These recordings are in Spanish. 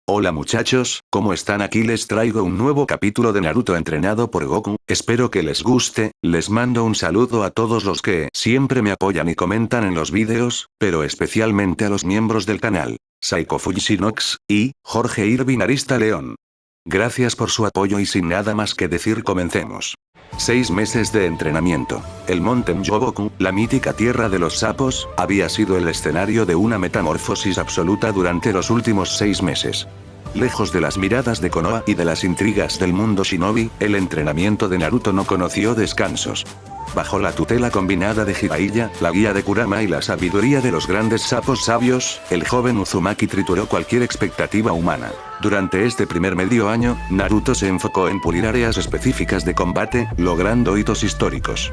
Hola muchachos, ¿cómo están? Aquí les traigo un nuevo capítulo de Naruto entrenado por Goku, espero que les guste, les mando un saludo a todos los que siempre me apoyan y comentan en los vídeos, pero especialmente a los miembros del canal, Saiko Fujishinox, y Jorge Irving Arista León. Gracias por su apoyo y sin nada más que decir comencemos. 6 meses de entrenamiento. El monte Myoboku, la mítica tierra de los sapos, había sido el escenario de una metamorfosis absoluta durante los últimos 6 meses. Lejos de las miradas de Konoha y de las intrigas del mundo shinobi, el entrenamiento de Naruto no conoció descansos. Bajo la tutela combinada de Jiraiya, la guía de Kurama y la sabiduría de los grandes sapos sabios, el joven Uzumaki trituró cualquier expectativa humana. Durante este primer medio año, Naruto se enfocó en pulir áreas específicas de combate, logrando hitos históricos.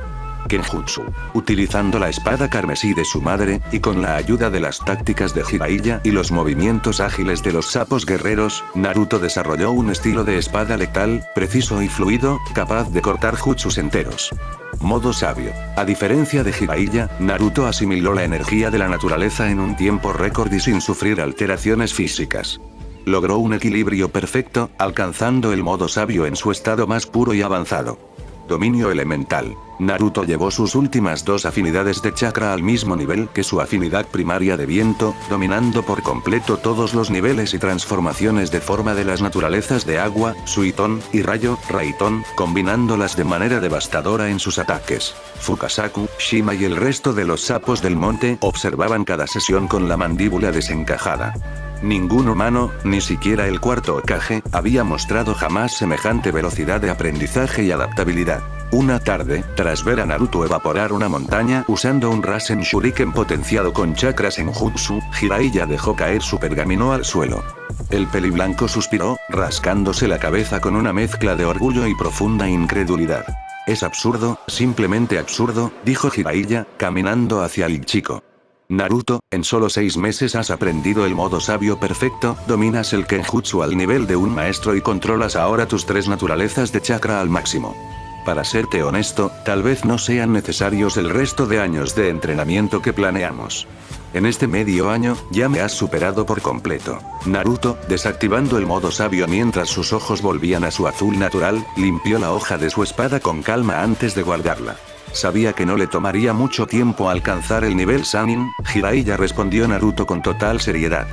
Kenjutsu. Utilizando la espada carmesí de su madre, y con la ayuda de las tácticas de Jiraiya y los movimientos ágiles de los sapos guerreros, Naruto desarrolló un estilo de espada letal, preciso y fluido, capaz de cortar jutsus enteros. Modo sabio. A diferencia de Jiraiya, Naruto asimiló la energía de la naturaleza en un tiempo récord y sin sufrir alteraciones físicas. Logró un equilibrio perfecto, alcanzando el modo sabio en su estado más puro y avanzado. Dominio elemental. Naruto llevó sus últimas dos afinidades de chakra al mismo nivel que su afinidad primaria de viento, dominando por completo todos los niveles y transformaciones de forma de las naturalezas de agua, Suiton, y rayo, Raiton, combinándolas de manera devastadora en sus ataques. Fukasaku, Shima y el resto de los sapos del monte observaban cada sesión con la mandíbula desencajada. Ningún humano, ni siquiera el cuarto Hokage, había mostrado jamás semejante velocidad de aprendizaje y adaptabilidad. Una tarde, tras ver a Naruto evaporar una montaña usando un Rasen Shuriken potenciado con chakra Senjutsu, Jiraiya dejó caer su pergamino al suelo. El peliblanco suspiró, rascándose la cabeza con una mezcla de orgullo y profunda incredulidad. Es absurdo, simplemente absurdo, dijo Jiraiya, caminando hacia el chico. Naruto, en solo 6 meses has aprendido el modo sabio perfecto, dominas el Kenjutsu al nivel de un maestro y controlas ahora tus 3 naturalezas de chakra al máximo. Para serte honesto, tal vez no sean necesarios el resto de años de entrenamiento que planeamos. En este medio año, ya me has superado por completo. Naruto, desactivando el modo sabio mientras sus ojos volvían a su azul natural, limpió la hoja de su espada con calma antes de guardarla. Sabía que no le tomaría mucho tiempo alcanzar el nivel Sannin, Jiraiya respondió Naruto con total seriedad.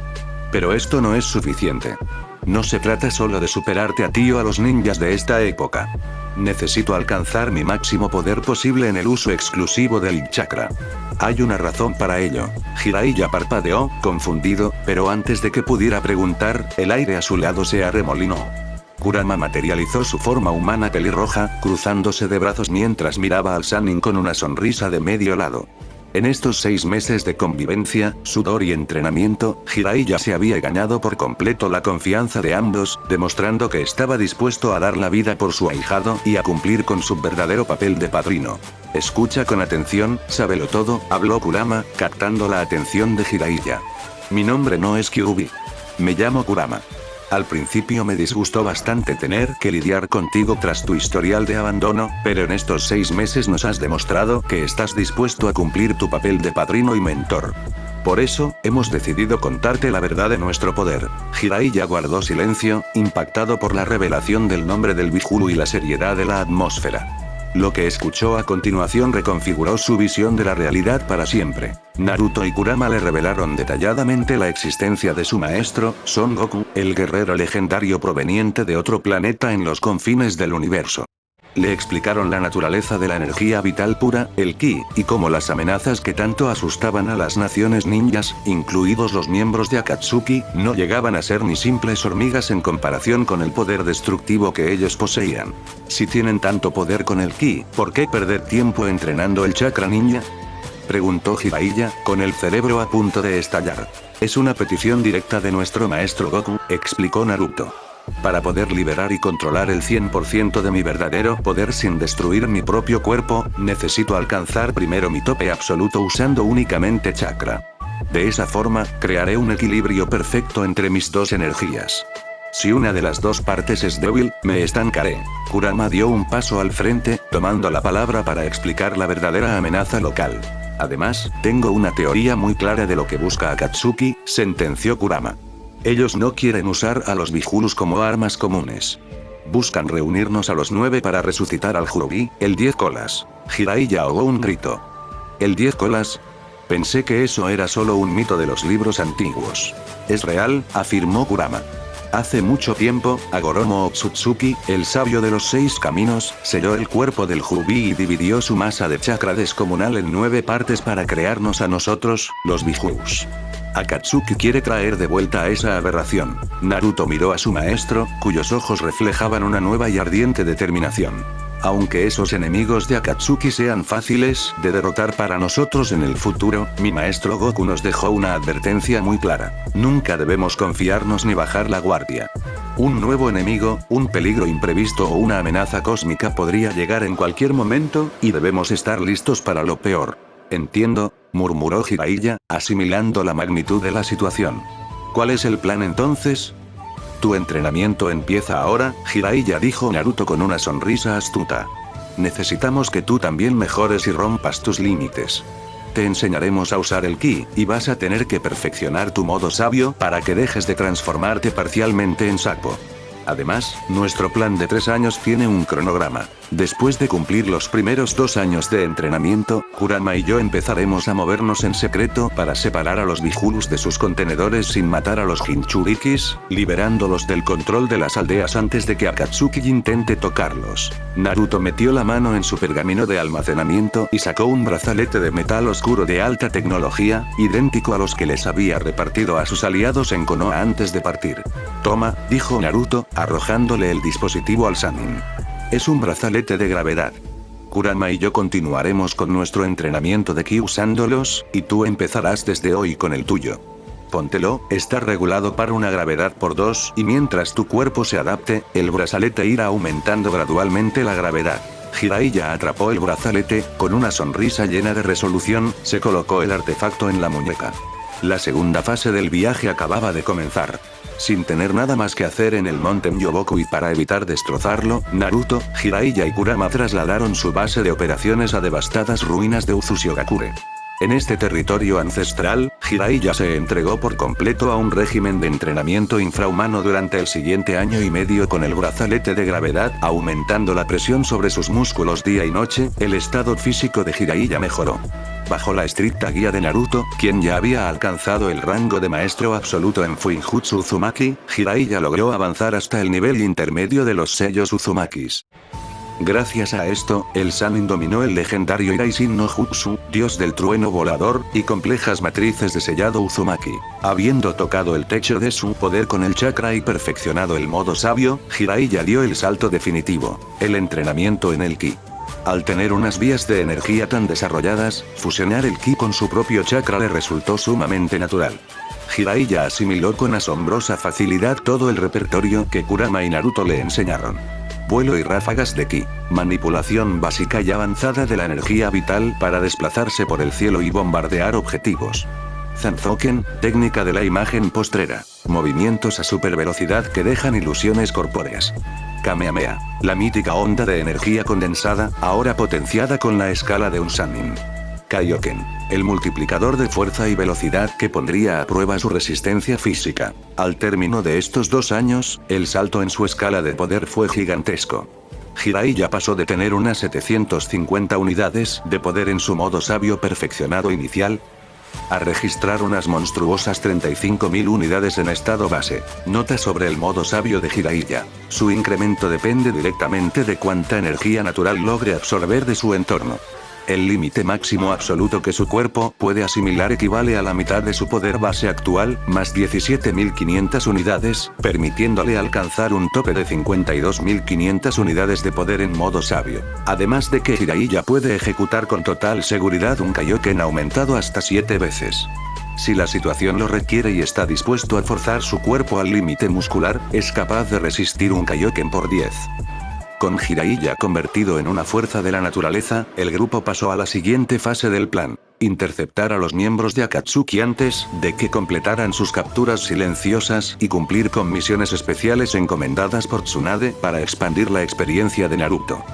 Pero esto no es suficiente. No se trata solo de superarte a ti o a los ninjas de esta época. Necesito alcanzar mi máximo poder posible en el uso exclusivo del chakra. Hay una razón para ello. Jiraiya parpadeó, confundido, pero antes de que pudiera preguntar, el aire a su lado se arremolinó. Kurama materializó su forma humana pelirroja, cruzándose de brazos mientras miraba al Sannin con una sonrisa de medio lado. En estos 6 meses de convivencia, sudor y entrenamiento, Jiraiya se había ganado por completo la confianza de ambos, demostrando que estaba dispuesto a dar la vida por su ahijado y a cumplir con su verdadero papel de padrino. Escucha con atención, sábelo todo, habló Kurama, captando la atención de Jiraiya. Mi nombre no es Kyuubi. Me llamo Kurama. Al principio me disgustó bastante tener que lidiar contigo tras tu historial de abandono, pero en estos 6 meses nos has demostrado que estás dispuesto a cumplir tu papel de padrino y mentor. Por eso, hemos decidido contarte la verdad de nuestro poder. Jiraiya guardó silencio, impactado por la revelación del nombre del Bihulu y la seriedad de la atmósfera. Lo que escuchó a continuación reconfiguró su visión de la realidad para siempre. Naruto y Kurama le revelaron detalladamente la existencia de su maestro, Son Goku, el guerrero legendario proveniente de otro planeta en los confines del universo. Le explicaron la naturaleza de la energía vital pura, el Ki, y cómo las amenazas que tanto asustaban a las naciones ninjas, incluidos los miembros de Akatsuki, no llegaban a ser ni simples hormigas en comparación con el poder destructivo que ellos poseían. Si tienen tanto poder con el Ki, ¿por qué perder tiempo entrenando el chakra ninja? Preguntó Jiraiya, con el cerebro a punto de estallar. Es una petición directa de nuestro maestro Goku, explicó Naruto. Para poder liberar y controlar el 100% de mi verdadero poder sin destruir mi propio cuerpo, necesito alcanzar primero mi tope absoluto usando únicamente chakra. De esa forma, crearé un equilibrio perfecto entre mis 2 energías. Si una de las 2 partes es débil, me estancaré. Kurama dio un paso al frente, tomando la palabra para explicar la verdadera amenaza local. Además, tengo una teoría muy clara de lo que busca Akatsuki, sentenció Kurama. Ellos no quieren usar a los Bijulus como armas comunes. Buscan reunirnos a los 9 para resucitar al Jurubi, el 10 colas. Jiraiya ahogó un grito. ¿El 10 colas? Pensé que eso era solo un mito de los libros antiguos. Es real, afirmó Kurama. Hace mucho tiempo, Agoromo Otsutsuki, el sabio de los 6 caminos, selló el cuerpo del Jurubi y dividió su masa de chakra descomunal en 9 partes para crearnos a nosotros, los Bijus. Akatsuki quiere traer de vuelta a esa aberración. Naruto miró a su maestro, cuyos ojos reflejaban una nueva y ardiente determinación. Aunque esos enemigos de Akatsuki sean fáciles de derrotar para nosotros en el futuro, mi maestro Goku nos dejó una advertencia muy clara. Nunca debemos confiarnos ni bajar la guardia. Un nuevo enemigo, un peligro imprevisto o una amenaza cósmica podría llegar en cualquier momento, y debemos estar listos para lo peor. Entiendo, murmuró Jiraiya, asimilando la magnitud de la situación. ¿Cuál es el plan entonces? Tu entrenamiento empieza ahora, Jiraiya, dijo Naruto con una sonrisa astuta. Necesitamos que tú también mejores y rompas tus límites. Te enseñaremos a usar el ki, y vas a tener que perfeccionar tu modo sabio para que dejes de transformarte parcialmente en sapo. Además, nuestro plan de 3 años tiene un cronograma. Después de cumplir los primeros 2 años de entrenamiento, Kurama y yo empezaremos a movernos en secreto para separar a los Bijulus de sus contenedores sin matar a los Jinchurikis, liberándolos del control de las aldeas antes de que Akatsuki intente tocarlos. Naruto metió la mano en su pergamino de almacenamiento y sacó un brazalete de metal oscuro de alta tecnología, idéntico a los que les había repartido a sus aliados en Konoha antes de partir. Toma, dijo Naruto, arrojándole el dispositivo al Sannin. Es un brazalete de gravedad. Kurama y yo continuaremos con nuestro entrenamiento de ki usándolos, y tú empezarás desde hoy con el tuyo. Póntelo, está regulado para una gravedad por 2 y mientras tu cuerpo se adapte, el brazalete irá aumentando gradualmente la gravedad. Jiraiya atrapó el brazalete, con una sonrisa llena de resolución, se colocó el artefacto en la muñeca. La segunda fase del viaje acababa de comenzar. Sin tener nada más que hacer en el monte Myoboku y para evitar destrozarlo, Naruto, Jiraiya y Kurama trasladaron su base de operaciones a devastadas ruinas de Uzushiogakure. En este territorio ancestral, Jiraiya se entregó por completo a un régimen de entrenamiento infrahumano durante el siguiente año y medio con el brazalete de gravedad, aumentando la presión sobre sus músculos día y noche, el estado físico de Jiraiya mejoró. Bajo la estricta guía de Naruto, quien ya había alcanzado el rango de maestro absoluto en Fuinjutsu Uzumaki, Jiraiya logró avanzar hasta el nivel intermedio de los sellos Uzumakis. Gracias a esto, el Sannin dominó el legendario Iraishin no Jutsu, dios del trueno volador, y complejas matrices de sellado Uzumaki. Habiendo tocado el techo de su poder con el chakra y perfeccionado el modo sabio, Jiraiya dio el salto definitivo, el entrenamiento en el ki. Al tener unas vías de energía tan desarrolladas, fusionar el ki con su propio chakra le resultó sumamente natural. Jiraiya asimiló con asombrosa facilidad todo el repertorio que Kurama y Naruto le enseñaron. Vuelo y ráfagas de ki, manipulación básica y avanzada de la energía vital para desplazarse por el cielo y bombardear objetivos. Zanzoken, técnica de la imagen postrera, movimientos a supervelocidad que dejan ilusiones corpóreas. Kamehameha, la mítica onda de energía condensada, ahora potenciada con la escala de un Sannin. Kaioken, el multiplicador de fuerza y velocidad que pondría a prueba su resistencia física. Al término de estos 2 años, el salto en su escala de poder fue gigantesco. Jiraiya pasó de tener unas 750 unidades de poder en su modo sabio perfeccionado inicial, a registrar unas monstruosas 35.000 unidades en estado base. Nota sobre el modo sabio de Jiraiya. Su incremento depende directamente de cuánta energía natural logre absorber de su entorno. El límite máximo absoluto que su cuerpo puede asimilar equivale a la mitad de su poder base actual, más 17.500 unidades, permitiéndole alcanzar un tope de 52.500 unidades de poder en modo sabio. Además de que Jiraiya puede ejecutar con total seguridad un Kaioken aumentado hasta 7 veces. Si la situación lo requiere y está dispuesto a forzar su cuerpo al límite muscular, es capaz de resistir un Kaioken por 10. Con Jiraiya convertido en una fuerza de la naturaleza, el grupo pasó a la siguiente fase del plan: interceptar a los miembros de Akatsuki antes de que completaran sus capturas silenciosas y cumplir con misiones especiales encomendadas por Tsunade para expandir la experiencia de Naruto.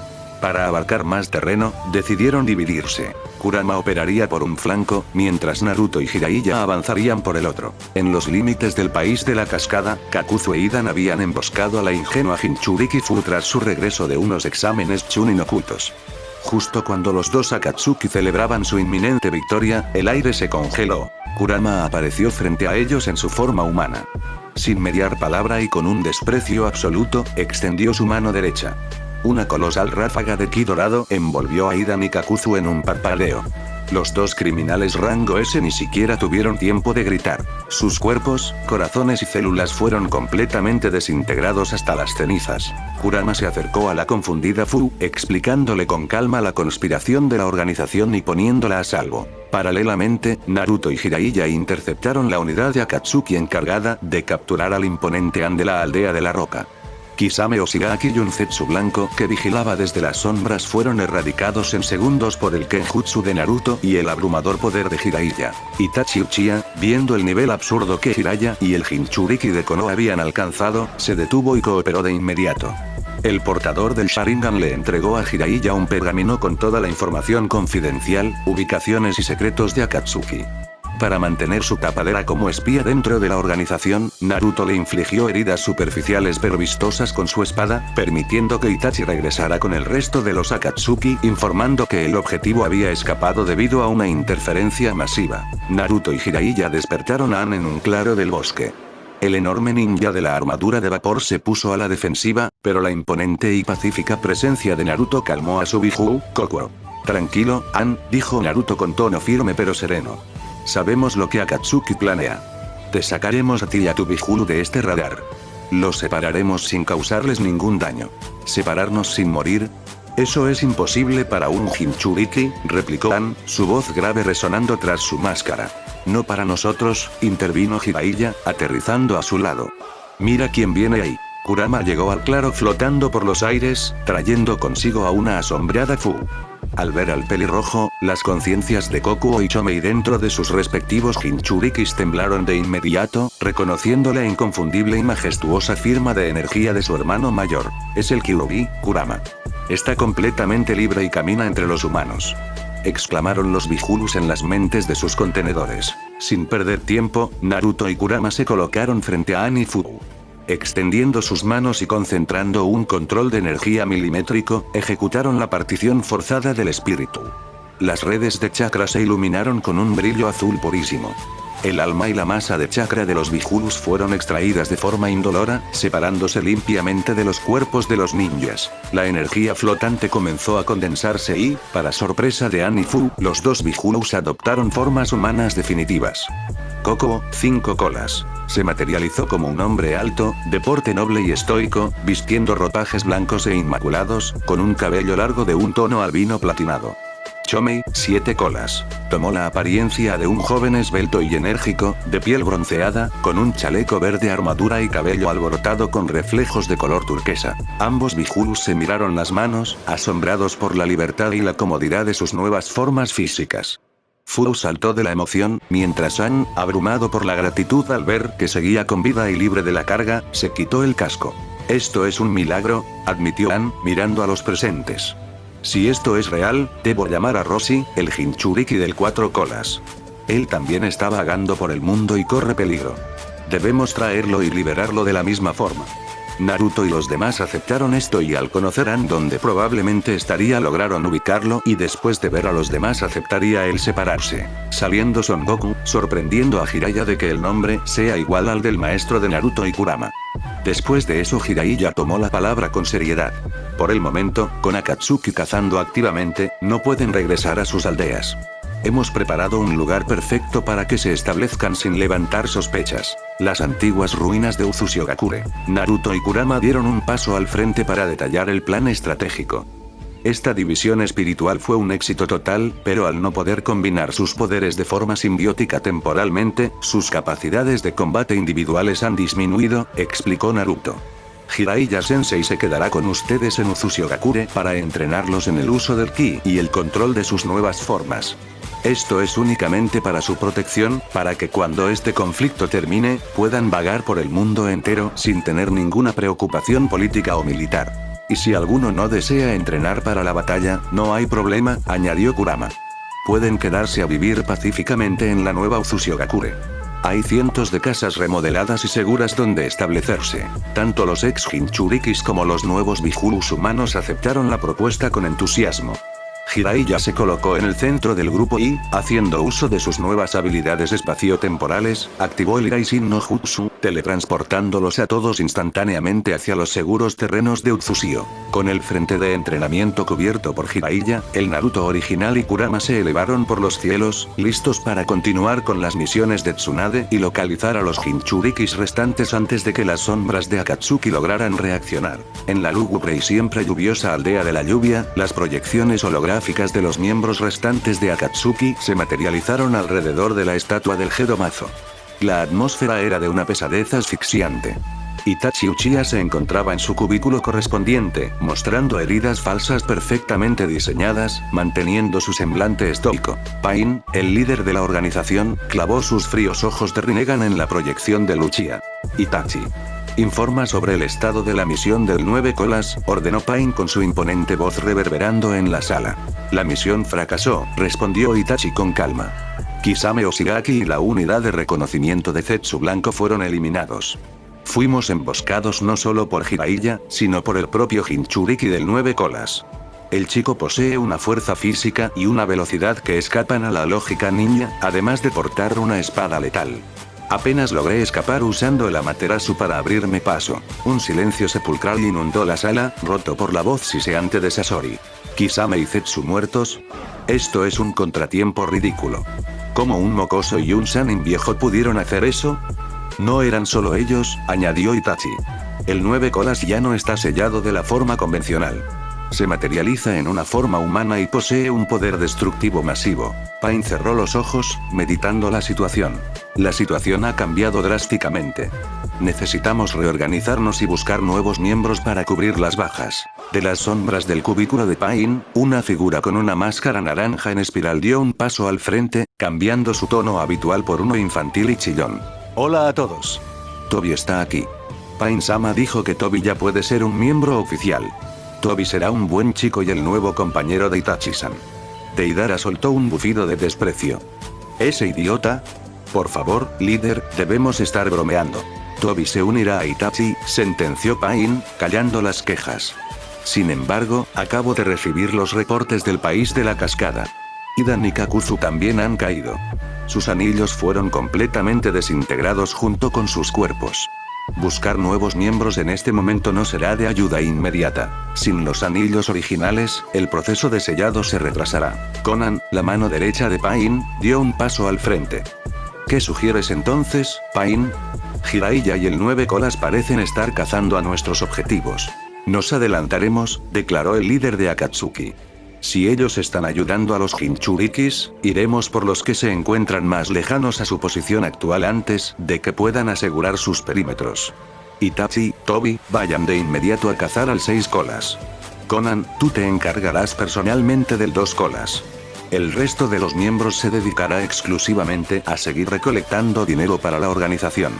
Para abarcar más terreno, decidieron dividirse. Kurama operaría por un flanco, mientras Naruto y Jiraiya avanzarían por el otro. En los límites del país de la cascada, Kakuzu e Idan habían emboscado a la ingenua Jinchuriki Fu tras su regreso de unos exámenes Chunin ocultos. Justo cuando los dos Akatsuki celebraban su inminente victoria, el aire se congeló. Kurama apareció frente a ellos en su forma humana. Sin mediar palabra y con un desprecio absoluto, extendió su mano derecha. Una colosal ráfaga de ki dorado envolvió a Idan y Kakuzu en un parpadeo. Los dos criminales rango S ni siquiera tuvieron tiempo de gritar. Sus cuerpos, corazones y células fueron completamente desintegrados hasta las cenizas. Kurama se acercó a la confundida Fu, explicándole con calma la conspiración de la organización y poniéndola a salvo. Paralelamente, Naruto y Jiraiya interceptaron la unidad de Akatsuki encargada de capturar al imponente An de la aldea de la roca. Kisame Oshigaki y un Zetsu blanco que vigilaba desde las sombras fueron erradicados en segundos por el Kenjutsu de Naruto y el abrumador poder de Jiraiya. Itachi Uchiha, viendo el nivel absurdo que Jiraiya y el Jinchuriki de Konoha habían alcanzado, se detuvo y cooperó de inmediato. El portador del Sharingan le entregó a Jiraiya un pergamino con toda la información confidencial, ubicaciones y secretos de Akatsuki. Para mantener su tapadera como espía dentro de la organización, Naruto le infligió heridas superficiales pero vistosas con su espada, permitiendo que Itachi regresara con el resto de los Akatsuki, informando que el objetivo había escapado debido a una interferencia masiva. Naruto y Jiraiya despertaron a An en un claro del bosque. El enorme ninja de la armadura de vapor se puso a la defensiva, pero la imponente y pacífica presencia de Naruto calmó a su Biju, Kokuo. Tranquilo, An, dijo Naruto con tono firme pero sereno. Sabemos lo que Akatsuki planea. Te sacaremos a ti y a tu Biju de este radar. Los separaremos sin causarles ningún daño. ¿Separarnos sin morir? Eso es imposible para un Jinchuriki, replicó An, su voz grave resonando tras su máscara. No para nosotros, intervino Jiraiya, aterrizando a su lado. Mira quién viene ahí. Kurama llegó al claro flotando por los aires, trayendo consigo a una asombrada Fu. Al ver al pelirrojo, las conciencias de Kokuo y Chomei dentro de sus respectivos Jinchurikis temblaron de inmediato, reconociendo la inconfundible y majestuosa firma de energía de su hermano mayor. Es el Kyuubi, Kurama. Está completamente libre y camina entre los humanos. Exclamaron los Bijulus en las mentes de sus contenedores. Sin perder tiempo, Naruto y Kurama se colocaron frente a An y Fu. Extendiendo sus manos y concentrando un control de energía milimétrico, ejecutaron la partición forzada del espíritu. Las redes de chakra se iluminaron con un brillo azul purísimo. El alma y la masa de chakra de los Bijulus fueron extraídas de forma indolora, separándose limpiamente de los cuerpos de los ninjas. La energía flotante comenzó a condensarse y, para sorpresa de An y Fu, los dos Bijulus adoptaron formas humanas definitivas. Kokuo, 5 colas. Se materializó como un hombre alto, de porte noble y estoico, vistiendo ropajes blancos e inmaculados, con un cabello largo de un tono albino platinado. Chomei, 7 colas. Tomó la apariencia de un joven esbelto y enérgico, de piel bronceada, con un chaleco verde armadura y cabello alborotado con reflejos de color turquesa. Ambos Bijulus se miraron las manos, asombrados por la libertad y la comodidad de sus nuevas formas físicas. Fu saltó de la emoción, mientras An, abrumado por la gratitud al ver que seguía con vida y libre de la carga, se quitó el casco. Esto es un milagro, admitió An, mirando a los presentes. Si esto es real, debo llamar a Roshi, el Jinchuriki del 4 colas. Él también está vagando por el mundo y corre peligro. Debemos traerlo y liberarlo de la misma forma. Naruto y los demás aceptaron esto y al conocer a An donde probablemente estaría lograron ubicarlo y después de ver a los demás aceptaría el separarse. Saliendo Son Goku, sorprendiendo a Jiraiya de que el nombre sea igual al del maestro de Naruto y Kurama. Después de eso Jiraiya tomó la palabra con seriedad. Por el momento, con Akatsuki cazando activamente, no pueden regresar a sus aldeas. Hemos preparado un lugar perfecto para que se establezcan sin levantar sospechas. Las antiguas ruinas de Uzushigakure. Naruto y Kurama dieron un paso al frente para detallar el plan estratégico. Esta división espiritual fue un éxito total, pero al no poder combinar sus poderes de forma simbiótica temporalmente, sus capacidades de combate individuales han disminuido, explicó Naruto. Jiraiya Sensei se quedará con ustedes en Uzushigakure para entrenarlos en el uso del ki y el control de sus nuevas formas. Esto es únicamente para su protección, para que cuando este conflicto termine, puedan vagar por el mundo entero sin tener ninguna preocupación política o militar. Y si alguno no desea entrenar para la batalla, no hay problema, añadió Kurama. Pueden quedarse a vivir pacíficamente en la nueva Uzushigakure. Hay cientos de casas remodeladas y seguras donde establecerse. Tanto los ex Jinchurikis como los nuevos Bijulus humanos aceptaron la propuesta con entusiasmo. Jiraiya se colocó en el centro del grupo y, haciendo uso de sus nuevas habilidades espaciotemporales, activó el Gaishin no Jutsu, teletransportándolos a todos instantáneamente hacia los seguros terrenos de Utsushio. Con el frente de entrenamiento cubierto por Jiraiya, el Naruto original y Kurama se elevaron por los cielos, listos para continuar con las misiones de Tsunade y localizar a los Jinchurikis restantes antes de que las sombras de Akatsuki lograran reaccionar. En la lúgubre y siempre lluviosa aldea de la lluvia, las proyecciones holográficas de los miembros restantes de Akatsuki se materializaron alrededor de la estatua del Gedomazo. La atmósfera era de una pesadez asfixiante. Itachi Uchiha se encontraba en su cubículo correspondiente, mostrando heridas falsas perfectamente diseñadas, manteniendo su semblante estoico. Pain, el líder de la organización, clavó sus fríos ojos de Rinnegan en la proyección de Uchiha. Itachi. Informa sobre el estado de la misión del 9 colas, ordenó Pain con su imponente voz reverberando en la sala. La misión fracasó, respondió Itachi con calma. Kisame Oshigaki y la unidad de reconocimiento de Zetsu Blanco fueron eliminados. Fuimos emboscados no solo por Jiraiya, sino por el propio Jinchuriki del 9 colas. El chico posee una fuerza física y una velocidad que escapan a la lógica ninja, además de portar una espada letal. Apenas logré escapar usando el Amaterasu para abrirme paso. Un silencio sepulcral inundó la sala, roto por la voz siseante de Sasori. ¿Kisame y Zetsu muertos? Esto es un contratiempo ridículo. ¿Cómo un mocoso y un Sannin viejo pudieron hacer eso? No eran solo ellos, añadió Itachi. El 9 colas ya no está sellado de la forma convencional. Se materializa en una forma humana y posee un poder destructivo masivo. Pain cerró los ojos, meditando la situación. La situación ha cambiado drásticamente. Necesitamos reorganizarnos y buscar nuevos miembros para cubrir las bajas. De las sombras del cubículo de Pain, una figura con una máscara naranja en espiral dio un paso al frente, cambiando su tono habitual por uno infantil y chillón. Hola a todos. Tobi está aquí. Pain-sama dijo que Tobi ya puede ser un miembro oficial. Tobi será un buen chico y el nuevo compañero de Itachi-san. Deidara soltó un bufido de desprecio. ¿Ese idiota? Por favor, líder, debemos estar bromeando. Tobi se unirá a Itachi, sentenció Pain, callando las quejas. Sin embargo, acabo de recibir los reportes del país de la cascada. Hidan y Kakuzu también han caído. Sus anillos fueron completamente desintegrados junto con sus cuerpos. Buscar nuevos miembros en este momento no será de ayuda inmediata. Sin los anillos originales, el proceso de sellado se retrasará. Konan, la mano derecha de Pain, dio un paso al frente. ¿Qué sugieres entonces, Pain? Jiraiya y el 9 colas parecen estar cazando a nuestros objetivos. Nos adelantaremos, declaró el líder de Akatsuki. Si ellos están ayudando a los Jinchurikis, iremos por los que se encuentran más lejanos a su posición actual antes de que puedan asegurar sus perímetros. Itachi, Tobi, vayan de inmediato a cazar al 6 colas. Konan, tú te encargarás personalmente del 2 colas. El resto de los miembros se dedicará exclusivamente a seguir recolectando dinero para la organización.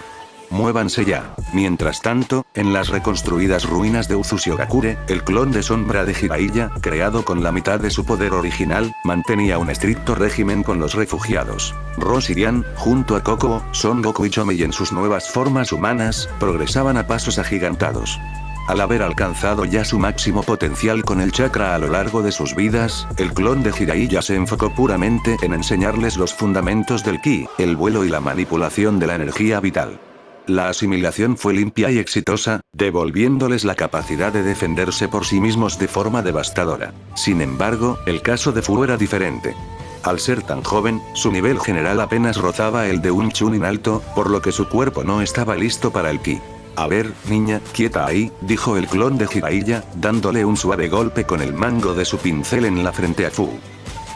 Muévanse ya. Mientras tanto, en las reconstruidas ruinas de Uzushigakure, el clon de sombra de Jiraiya, creado con la mitad de su poder original, mantenía un estricto régimen con los refugiados. Rosirian, junto a Kokuo, Son Goku y Chomei en sus nuevas formas humanas, progresaban a pasos agigantados. Al haber alcanzado ya su máximo potencial con el chakra a lo largo de sus vidas, el clon de Jiraiya se enfocó puramente en enseñarles los fundamentos del ki, el vuelo y la manipulación de la energía vital. La asimilación fue limpia y exitosa, devolviéndoles la capacidad de defenderse por sí mismos de forma devastadora. Sin embargo, el caso de Fu era diferente. Al ser tan joven, su nivel general apenas rozaba el de un Chunin alto, por lo que su cuerpo no estaba listo para el ki. A ver, niña, quieta ahí, dijo el clon de Jiraiya, dándole un suave golpe con el mango de su pincel en la frente a Fu.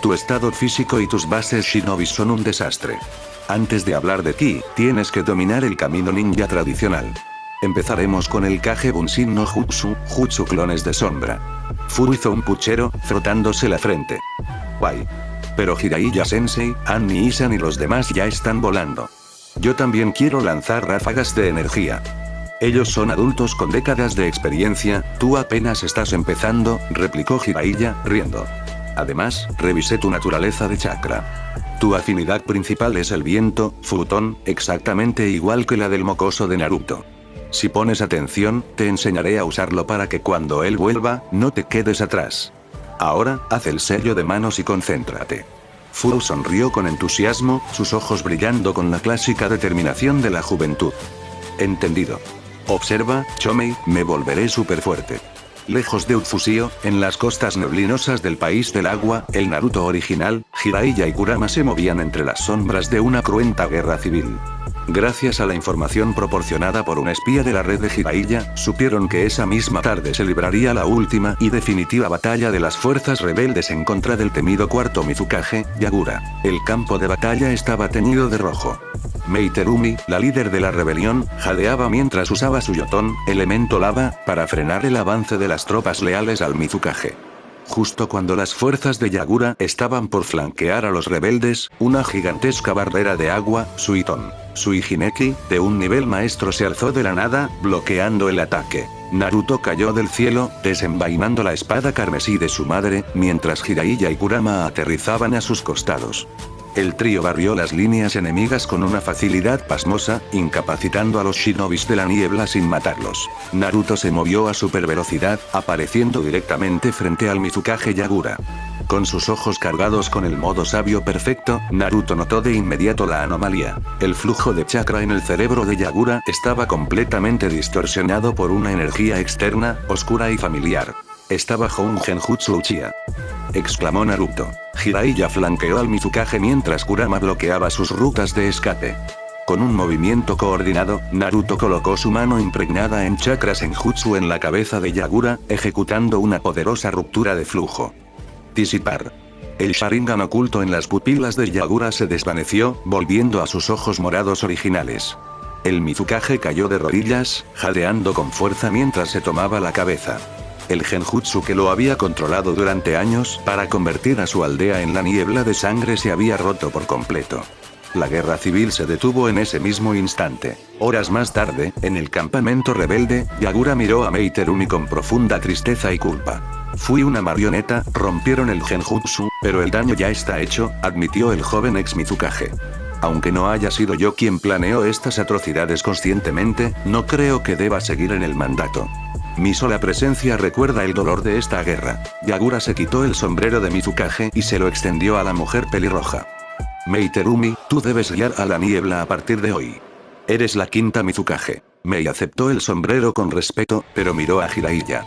Tu estado físico y tus bases shinobi son un desastre. Antes de hablar de ki, tienes que dominar el camino ninja tradicional. Empezaremos con el Kage Bunshin no Jutsu, Jutsu clones de sombra. Fu hizo un puchero, frotándose la frente. Guay. Pero Jiraiya Sensei, Annie Isan y los demás ya están volando. Yo también quiero lanzar ráfagas de energía. Ellos son adultos con décadas de experiencia, tú apenas estás empezando, replicó Jiraiya, riendo. Además, revisé tu naturaleza de chakra. Tu afinidad principal es el viento, Futón, exactamente igual que la del mocoso de Naruto. Si pones atención, te enseñaré a usarlo para que cuando él vuelva, no te quedes atrás. Ahora, haz el sello de manos y concéntrate. Furu sonrió con entusiasmo, sus ojos brillando con la clásica determinación de la juventud. Entendido. Observa, Chomei, me volveré súper fuerte. Lejos de Ufusio, en las costas neblinosas del país del agua, el Naruto original, Jiraiya y Kurama se movían entre las sombras de una cruenta guerra civil. Gracias a la información proporcionada por un espía de la red de Jiraiya, supieron que esa misma tarde se libraría la última y definitiva batalla de las fuerzas rebeldes en contra del temido cuarto Mizukage, Yagura. El campo de batalla estaba teñido de rojo. Mei Terumi, la líder de la rebelión, jadeaba mientras usaba su yotón, elemento lava, para frenar el avance de las tropas leales al Mizukage. Justo cuando las fuerzas de Yagura estaban por flanquear a los rebeldes, una gigantesca barrera de agua, Suiton, Suijineki, de un nivel maestro se alzó de la nada, bloqueando el ataque. Naruto cayó del cielo, desenvainando la espada carmesí de su madre, mientras Jiraiya y Kurama aterrizaban a sus costados. El trío barrió las líneas enemigas con una facilidad pasmosa, incapacitando a los shinobis de la niebla sin matarlos. Naruto se movió a supervelocidad, apareciendo directamente frente al Mizukage Yagura. Con sus ojos cargados con el modo sabio perfecto, Naruto notó de inmediato la anomalía. El flujo de chakra en el cerebro de Yagura estaba completamente distorsionado por una energía externa, oscura y familiar. Está bajo un genjutsu Uchiha, exclamó Naruto. Jiraiya flanqueó al Mizukage mientras Kurama bloqueaba sus rutas de escape. Con un movimiento coordinado, Naruto colocó su mano impregnada en chakra senjutsu en la cabeza de Yagura, ejecutando una poderosa ruptura de flujo. Disipar. El Sharingan oculto en las pupilas de Yagura se desvaneció, volviendo a sus ojos morados originales. El Mizukage cayó de rodillas, jadeando con fuerza mientras se tomaba la cabeza. El genjutsu que lo había controlado durante años para convertir a su aldea en la niebla de sangre se había roto por completo. La guerra civil se detuvo en ese mismo instante. Horas más tarde, en el campamento rebelde, Yagura miró a Mei Terumi con profunda tristeza y culpa. Fui una marioneta, rompieron el genjutsu, pero el daño ya está hecho, admitió el joven ex Mizukage. Aunque no haya sido yo quien planeó estas atrocidades conscientemente, no creo que deba seguir en el mandato. Mi sola presencia recuerda el dolor de esta guerra. Yagura se quitó el sombrero de Mizukage y se lo extendió a la mujer pelirroja. Mei Terumi, tú debes guiar a la niebla a partir de hoy. Eres la quinta Mizukage. Mei aceptó el sombrero con respeto, pero miró a Jiraiya.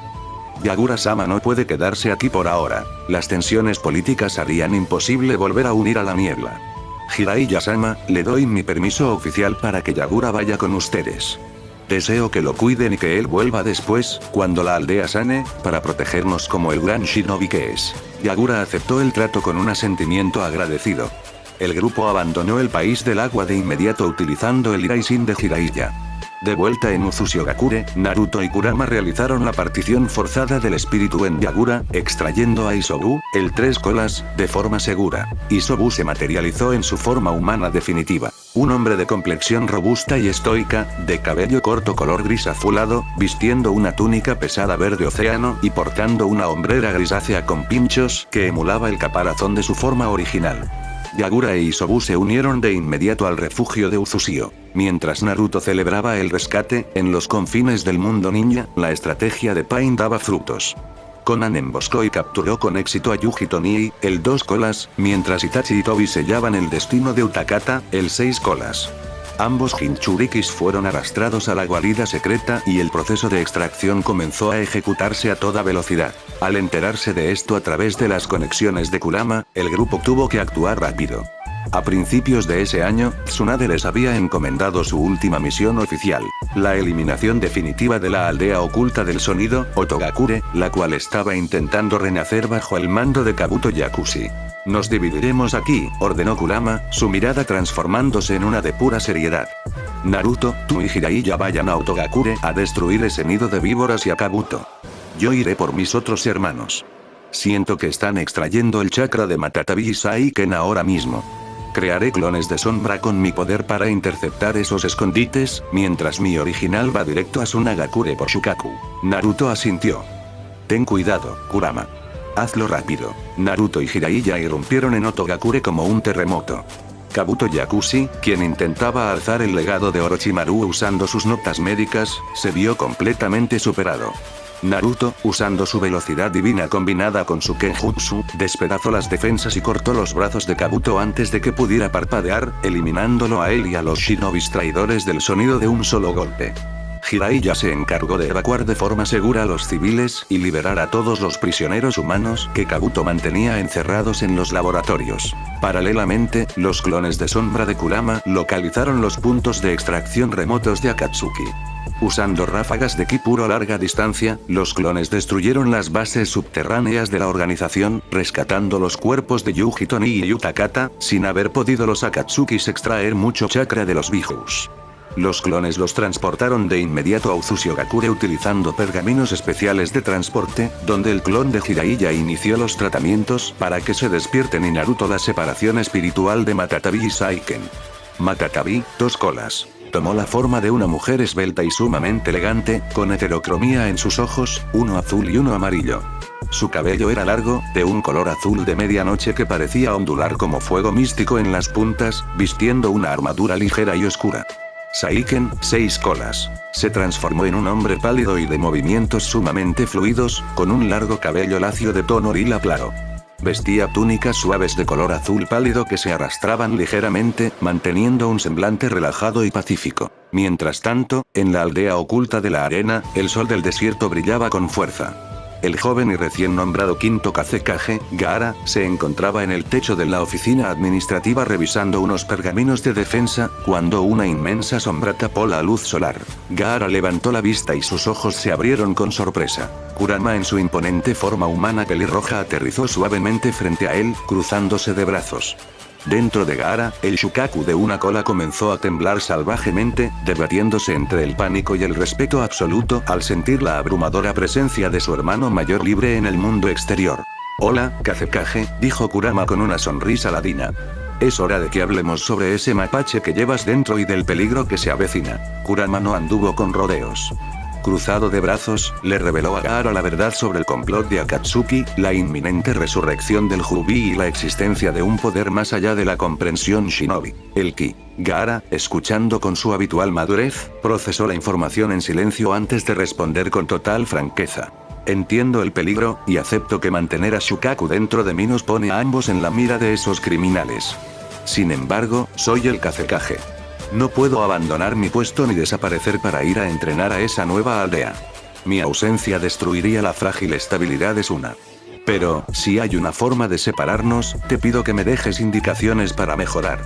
Yagura-sama no puede quedarse aquí por ahora. Las tensiones políticas harían imposible volver a unir a la niebla. Jiraiya-sama, le doy mi permiso oficial para que Yagura vaya con ustedes. Deseo que lo cuiden y que él vuelva después, cuando la aldea sane, para protegernos como el gran shinobi que es. Yagura aceptó el trato con un asentimiento agradecido. El grupo abandonó el país del agua de inmediato utilizando el Iraisin de Jiraiya. De vuelta en Uzushigakure, Naruto y Kurama realizaron la partición forzada del espíritu en Yagura, extrayendo a Isobu, el tres colas, de forma segura. Isobu se materializó en su forma humana definitiva. Un hombre de complexión robusta y estoica, de cabello corto color gris azulado, vistiendo una túnica pesada verde océano y portando una hombrera grisácea con pinchos que emulaba el caparazón de su forma original. Yagura e Isobu se unieron de inmediato al refugio de Uzushio. Mientras Naruto celebraba el rescate, en los confines del mundo ninja, la estrategia de Pain daba frutos. Konan emboscó y capturó con éxito a Yuji Tonii, el dos colas, mientras Itachi y Tobi sellaban el destino de Utakata, el seis colas. Ambos Jinchurikis fueron arrastrados a la guarida secreta y el proceso de extracción comenzó a ejecutarse a toda velocidad. Al enterarse de esto a través de las conexiones de Kurama, el grupo tuvo que actuar rápido. A principios de ese año, Tsunade les había encomendado su última misión oficial, la eliminación definitiva de la aldea oculta del sonido, Otogakure, la cual estaba intentando renacer bajo el mando de Kabuto Yakushi. Nos dividiremos aquí, ordenó Kurama, su mirada transformándose en una de pura seriedad. Naruto, tú y Jiraiya vayan a Otogakure a destruir ese nido de víboras y a Kabuto. Yo iré por mis otros hermanos. Siento que están extrayendo el chakra de Matatabi y Saiken ahora mismo. Crearé clones de sombra con mi poder para interceptar esos escondites, mientras mi original va directo a Sunagakure por Shukaku. Naruto asintió. Ten cuidado, Kurama. Hazlo rápido. Naruto y Jiraiya irrumpieron en Otogakure como un terremoto. Kabuto Yakushi, quien intentaba alzar el legado de Orochimaru usando sus notas médicas, se vio completamente superado. Naruto, usando su velocidad divina combinada con su Kenjutsu, despedazó las defensas y cortó los brazos de Kabuto antes de que pudiera parpadear, eliminándolo a él y a los shinobis traidores del sonido de un solo golpe. Jiraiya se encargó de evacuar de forma segura a los civiles y liberar a todos los prisioneros humanos que Kabuto mantenía encerrados en los laboratorios. Paralelamente, los clones de sombra de Kurama localizaron los puntos de extracción remotos de Akatsuki. Usando ráfagas de ki puro a larga distancia, los clones destruyeron las bases subterráneas de la organización, rescatando los cuerpos de Yuji Toni y Yutakata, sin haber podido los Akatsukis extraer mucho chakra de los Bijus. Los clones los transportaron de inmediato a Uzushiogakure utilizando pergaminos especiales de transporte, donde el clon de Jiraiya inició los tratamientos para que se despierten y Naruto la separación espiritual de Matatabi y Saiken. Matatabi, 2 colas. Tomó la forma de una mujer esbelta y sumamente elegante, con heterocromía en sus ojos, uno azul y uno amarillo. Su cabello era largo, de un color azul de medianoche que parecía ondular como fuego místico en las puntas, vistiendo una armadura ligera y oscura. Saiken, 6 colas. Se transformó en un hombre pálido y de movimientos sumamente fluidos, con un largo cabello lacio de tono lila claro. Vestía túnicas suaves de color azul pálido que se arrastraban ligeramente, manteniendo un semblante relajado y pacífico. Mientras tanto, en la aldea oculta de la arena, el sol del desierto brillaba con fuerza. El joven y recién nombrado quinto Kazekage, Gaara, se encontraba en el techo de la oficina administrativa revisando unos pergaminos de defensa, cuando una inmensa sombra tapó la luz solar. Gaara levantó la vista y sus ojos se abrieron con sorpresa. Kurama en su imponente forma humana pelirroja aterrizó suavemente frente a él, cruzándose de brazos. Dentro de Gaara, el Shukaku de una cola comenzó a temblar salvajemente, debatiéndose entre el pánico y el respeto absoluto al sentir la abrumadora presencia de su hermano mayor libre en el mundo exterior. Hola, Kazekage, dijo Kurama con una sonrisa ladina. Es hora de que hablemos sobre ese mapache que llevas dentro y del peligro que se avecina. Kurama no anduvo con rodeos. Cruzado de brazos, le reveló a Gaara la verdad sobre el complot de Akatsuki, la inminente resurrección del Jubi y la existencia de un poder más allá de la comprensión shinobi, el ki. Gaara, escuchando con su habitual madurez, procesó la información en silencio antes de responder con total franqueza. Entiendo el peligro, y acepto que mantener a Shukaku dentro de mí nos pone a ambos en la mira de esos criminales. Sin embargo, soy el Kazekage. No puedo abandonar mi puesto ni desaparecer para ir a entrenar a esa nueva aldea. Mi ausencia destruiría la frágil estabilidad de Suna. Pero, si hay una forma de separarnos, te pido que me dejes indicaciones para mejorar.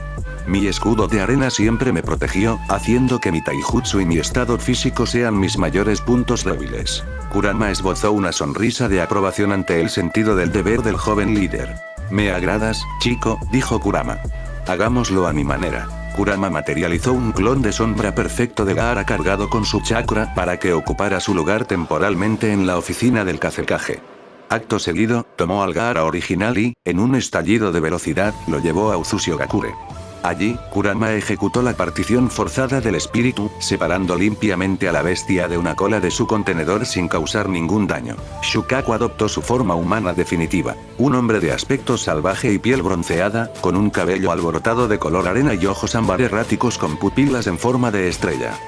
Mi escudo de arena siempre me protegió, haciendo que mi taijutsu y mi estado físico sean mis mayores puntos débiles. Kurama esbozó una sonrisa de aprobación ante el sentido del deber del joven líder. Me agradas, chico, dijo Kurama. Hagámoslo a mi manera. Kurama materializó un clon de sombra perfecto de Gaara cargado con su chakra para que ocupara su lugar temporalmente en la oficina del Kazekage. Acto seguido, tomó al Gaara original y, en un estallido de velocidad, lo llevó a Uzushiogakure. Allí, Kurama ejecutó la partición forzada del espíritu, separando limpiamente a la bestia de una cola de su contenedor sin causar ningún daño. Shukaku adoptó su forma humana definitiva. Un hombre de aspecto salvaje y piel bronceada, con un cabello alborotado de color arena y ojos ámbar erráticos con pupilas en forma de estrella.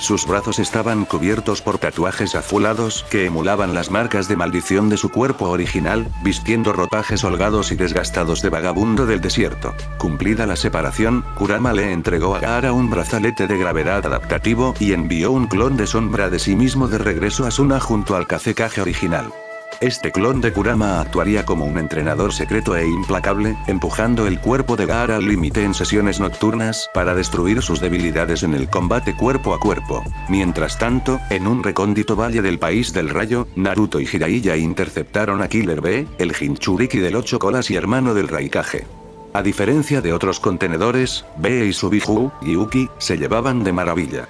Sus brazos estaban cubiertos por tatuajes azulados que emulaban las marcas de maldición de su cuerpo original, vistiendo ropajes holgados y desgastados de vagabundo del desierto. Cumplida la separación, Kurama le entregó a Gaara un brazalete de gravedad adaptativo y envió un clon de sombra de sí mismo de regreso a Suna junto al Kazekage original. Este clon de Kurama actuaría como un entrenador secreto e implacable, empujando el cuerpo de Gaara al límite en sesiones nocturnas para destruir sus debilidades en el combate cuerpo a cuerpo. Mientras tanto, en un recóndito valle del país del rayo, Naruto y Jiraiya interceptaron a Killer B, el Jinchuriki del 8 colas y hermano del Raikage. A diferencia de otros contenedores, B y su Biju, Gyuki, se llevaban de maravilla.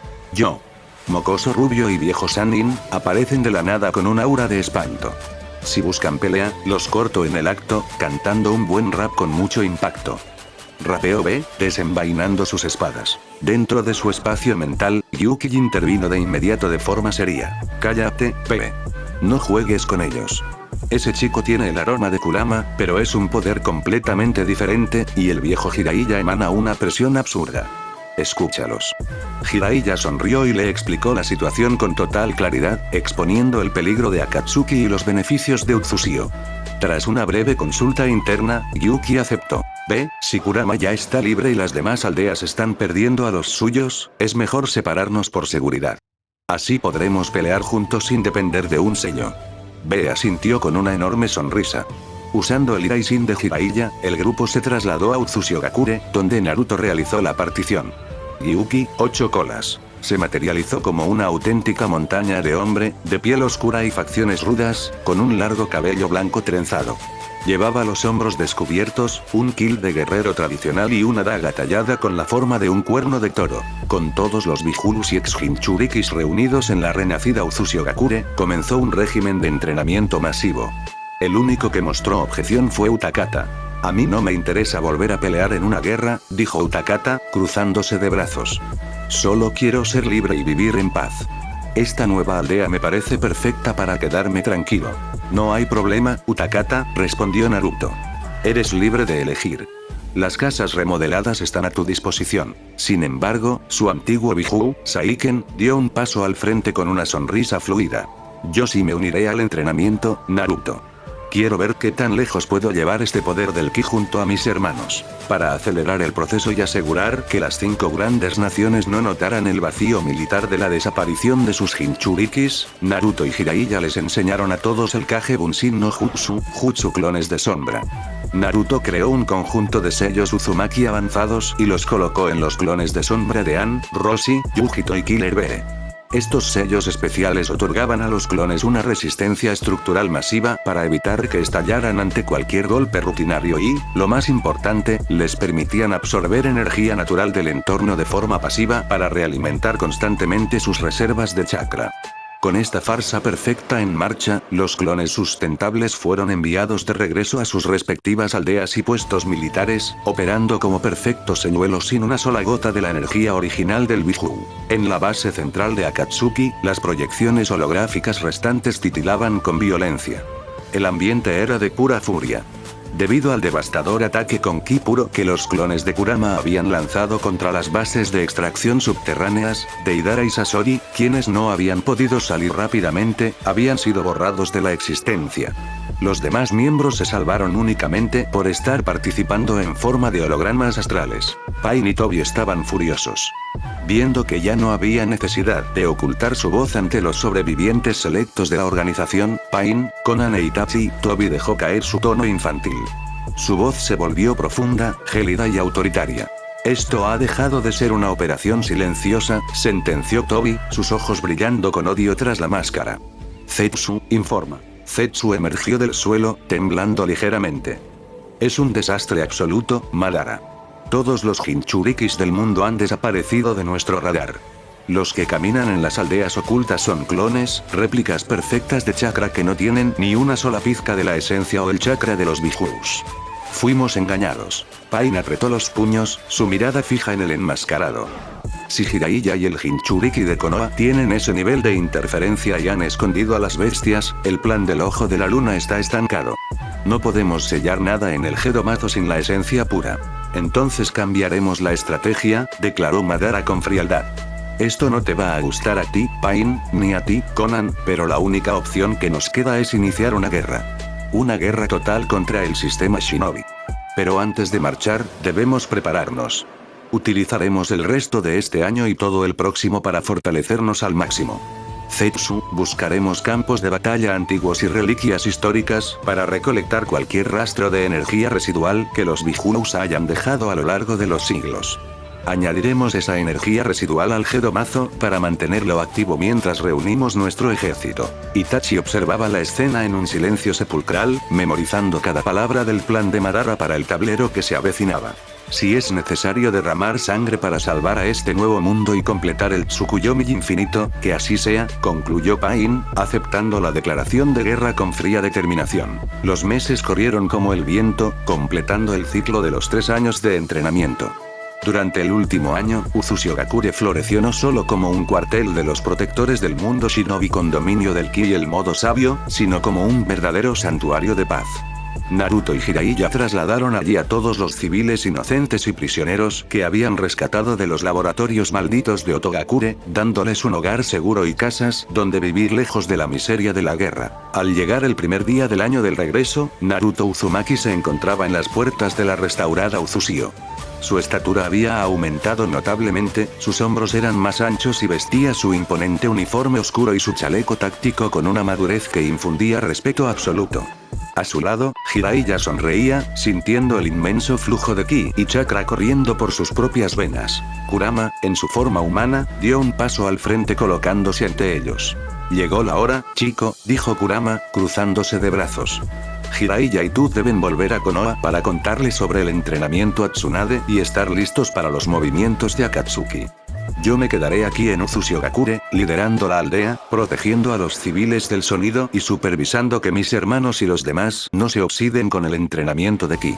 Mocoso rubio y viejo Sannin, aparecen de la nada con un aura de espanto. Si buscan pelea, los corto en el acto, cantando un buen rap con mucho impacto. rapeó B, desenvainando sus espadas. Dentro de su espacio mental, Yuki intervino de inmediato de forma seria. Cállate, B. No juegues con ellos. Ese chico tiene el aroma de Kurama, pero es un poder completamente diferente, y el viejo Jiraiya emana una presión absurda. Escúchalos. Jiraiya sonrió y le explicó la situación con total claridad, exponiendo el peligro de Akatsuki y los beneficios de Utsushio. Tras una breve consulta interna, Yuki aceptó. Ve, si Kurama ya está libre y las demás aldeas están perdiendo a los suyos, es mejor separarnos por seguridad. Así podremos pelear juntos sin depender de un sello. B asintió con una enorme sonrisa. Usando el Iraishin de Jiraiya, el grupo se trasladó a Utsushio-gakure, donde Naruto realizó la partición. Yuki, 8 colas. Se materializó como una auténtica montaña de hombre, de piel oscura y facciones rudas, con un largo cabello blanco trenzado. Llevaba los hombros descubiertos, un kill de guerrero tradicional y una daga tallada con la forma de un cuerno de toro. Con todos los Bijulus y ex-Jinchurikis reunidos en la renacida Utsushio-gakure, comenzó un régimen de entrenamiento masivo. El único que mostró objeción fue Utakata. A mí no me interesa volver a pelear en una guerra, dijo Utakata, cruzándose de brazos. Solo quiero ser libre y vivir en paz. Esta nueva aldea me parece perfecta para quedarme tranquilo. No hay problema, Utakata, respondió Naruto. Eres libre de elegir. Las casas remodeladas están a tu disposición. Sin embargo, su antiguo Biju, Saiken, dio un paso al frente con una sonrisa fluida. Yo sí me uniré al entrenamiento, Naruto. Quiero ver qué tan lejos puedo llevar este poder del ki junto a mis hermanos. Para acelerar el proceso y asegurar que las 5 grandes naciones no notaran el vacío militar de la desaparición de sus Jinchurikis, Naruto y Jiraiya les enseñaron a todos el Kage Bunshin no Jutsu, Jutsu clones de sombra. Naruto creó un conjunto de sellos Uzumaki avanzados y los colocó en los clones de sombra de An, Roshi, Yujito y Killer Bee. Estos sellos especiales otorgaban a los clones una resistencia estructural masiva para evitar que estallaran ante cualquier golpe rutinario y, lo más importante, les permitían absorber energía natural del entorno de forma pasiva para realimentar constantemente sus reservas de chakra. Con esta farsa perfecta en marcha, los clones sustentables fueron enviados de regreso a sus respectivas aldeas y puestos militares, operando como perfectos señuelos sin una sola gota de la energía original del Biju. En la base central de Akatsuki, las proyecciones holográficas restantes titilaban con violencia. El ambiente era de pura furia. Debido al devastador ataque con ki puro que los clones de Kurama habían lanzado contra las bases de extracción subterráneas, Deidara y Sasori, quienes no habían podido salir rápidamente, habían sido borrados de la existencia. Los demás miembros se salvaron únicamente por estar participando en forma de hologramas astrales. Pain y Toby estaban furiosos. Viendo que ya no había necesidad de ocultar su voz ante los sobrevivientes selectos de la organización, Pain, Conan e Itachi, Toby dejó caer su tono infantil. Su voz se volvió profunda, gélida y autoritaria. Esto ha dejado de ser una operación silenciosa, sentenció Toby, sus ojos brillando con odio tras la máscara. Zetsu, informa. Zetsu emergió del suelo, temblando ligeramente. Es un desastre absoluto, Madara. Todos los Jinchurikis del mundo han desaparecido de nuestro radar. Los que caminan en las aldeas ocultas son clones, réplicas perfectas de chakra que no tienen ni una sola pizca de la esencia o el chakra de los Bijus. Fuimos engañados. Pain apretó los puños, su mirada fija en el enmascarado. Si Jiraiya y el Jinchuriki de Konoha tienen ese nivel de interferencia y han escondido a las bestias, el plan del Ojo de la Luna está estancado. No podemos sellar nada en el Gedomazo sin la esencia pura. Entonces cambiaremos la estrategia, declaró Madara con frialdad. Esto no te va a gustar a ti, Pain, ni a ti, Conan, pero la única opción que nos queda es iniciar una guerra. Una guerra total contra el sistema Shinobi. Pero antes de marchar, debemos prepararnos. Utilizaremos el resto de este año y todo el próximo para fortalecernos al máximo. Zetsu, buscaremos campos de batalla antiguos y reliquias históricas para recolectar cualquier rastro de energía residual que los Bijus hayan dejado a lo largo de los siglos. Añadiremos esa energía residual al Gedomazo para mantenerlo activo mientras reunimos nuestro ejército. Itachi observaba la escena en un silencio sepulcral, memorizando cada palabra del plan de Madara para el tablero que se avecinaba. Si es necesario derramar sangre para salvar a este nuevo mundo y completar el Tsukuyomi infinito, que así sea, concluyó Pain, aceptando la declaración de guerra con fría determinación. Los meses corrieron como el viento, completando el ciclo de los 3 años de entrenamiento. Durante el último año, Uzushiogakure floreció no solo como un cuartel de los protectores del mundo shinobi con dominio del ki y el modo sabio, sino como un verdadero santuario de paz. Naruto y Jiraiya trasladaron allí a todos los civiles inocentes y prisioneros que habían rescatado de los laboratorios malditos de Otogakure, dándoles un hogar seguro y casas donde vivir lejos de la miseria de la guerra. Al llegar el primer día del año del regreso, Naruto Uzumaki se encontraba en las puertas de la restaurada Uzushio. Su estatura había aumentado notablemente, sus hombros eran más anchos y vestía su imponente uniforme oscuro y su chaleco táctico con una madurez que infundía respeto absoluto. A su lado, Jiraiya sonreía, sintiendo el inmenso flujo de ki y chakra corriendo por sus propias venas. Kurama, en su forma humana, dio un paso al frente colocándose ante ellos. «Llegó la hora, chico», dijo Kurama, cruzándose de brazos. Jiraiya y tú deben volver a Konoha para contarle sobre el entrenamiento a Tsunade y estar listos para los movimientos de Akatsuki. Yo me quedaré aquí en Uzushiogakure, liderando la aldea, protegiendo a los civiles del sonido y supervisando que mis hermanos y los demás no se oxiden con el entrenamiento de ki.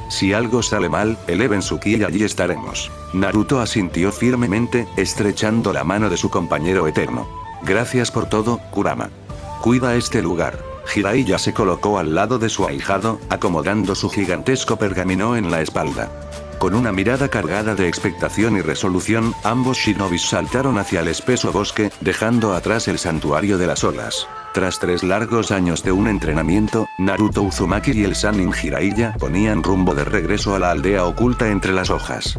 Si algo sale mal, eleven su ki y allí estaremos. Naruto asintió firmemente, estrechando la mano de su compañero eterno. Gracias por todo, Kurama. Cuida este lugar. Jiraiya se colocó al lado de su ahijado, acomodando su gigantesco pergamino en la espalda. Con una mirada cargada de expectación y resolución, ambos shinobis saltaron hacia el espeso bosque, dejando atrás el santuario de las olas. Tras 3 largos años de un entrenamiento, Naruto Uzumaki y el Sannin Jiraiya ponían rumbo de regreso a la aldea oculta entre las hojas.